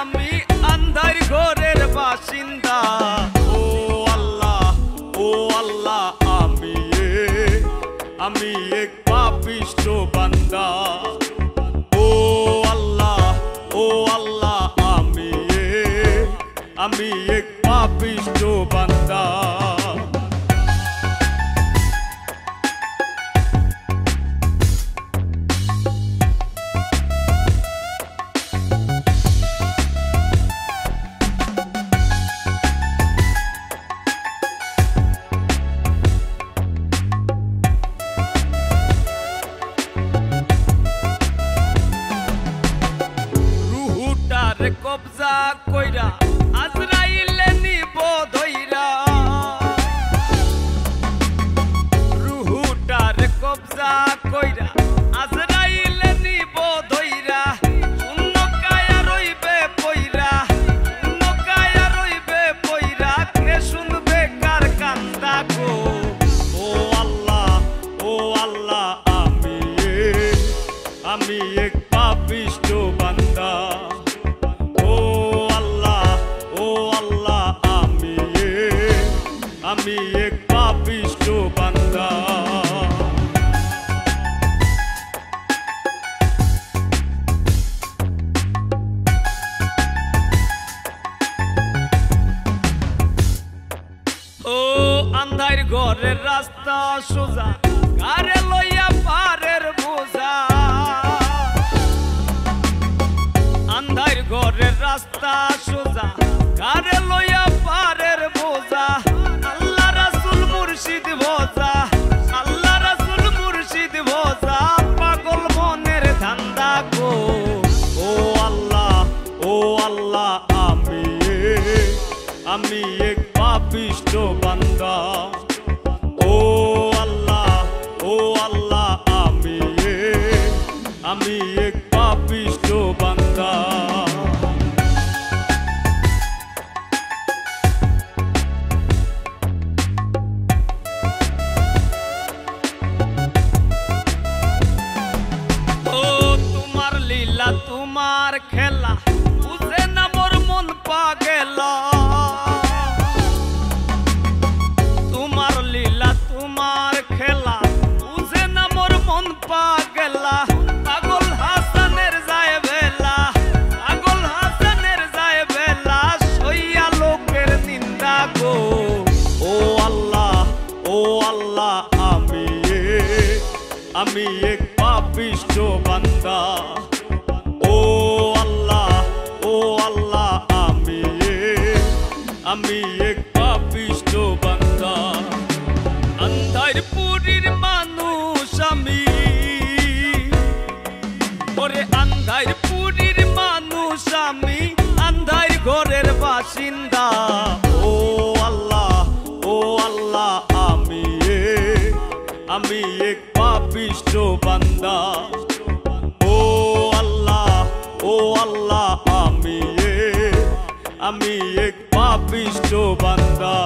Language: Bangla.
আমি আন্ধার ঘরের বাসিন্দা। ও আল্লাহ আমি এক পাপিষ্ঠ বান্দা। ও আল্লাহ আমি এক পাপিষ্ঠ বান্দা। কবজা কইরা আজরাইলে নিব ধইরা, রুহুটার কবজা কইরা আজরাইলে নিব ধইরা। শূন্য কায়া রইবে পইরা, শূন্য কায়া রইবে পইরা, কে শুনবে কার কান্দা গো। ও আল্লাহ আমি এক পাপিষ্ঠ বান্দা। আমি এক পাপিষ্ঠ বান্দা। ও আন্ধার ঘরের রাস্তা সোজা, কারে লইয়া পারের বোঝা। আন্ধার ঘরের রাস্তা সোজা, কারে লইয়া পারের বোঝা। আল্লাহ রাসূল মুর্শিদ ভোজা, আল্লাহ রাসূল মুর্শিদ ভোজা, পাগল মনের ধান্দা গো। ও আল্লাহ আমি এক পাপিষ্ঠ বান্দা। ও আল্লাহ আমি এক পাপিষ্ঠ বান্দা। তোমার খেলা বুঝে না মোর মন পাগেলা। তোমার লীলা তোমার খেলা বুঝে না মোর মন পাগেলা। পাগল হাসানের যায় বেলা, পাগল হাসানের যায় বেলা, সইয়া লোকের নিন্দা গো। ও আল্লাহ আমি এক পাপিষ্ঠ বান্দা। ও আল্লাহ আমি এক পাপিষ্ঠ বান্দা। আন্ধার পুরীর মানুষ আমি, ওরে আন্ধার পুরীর মানুষ আমি, আন্ধার ঘরের বাসিন্দা। ও আল্লাহ আমি এক পাপিষ্ঠ বান্দা। ও আল্লাহ আমি এক পাপিষ্ঠ বান্দা।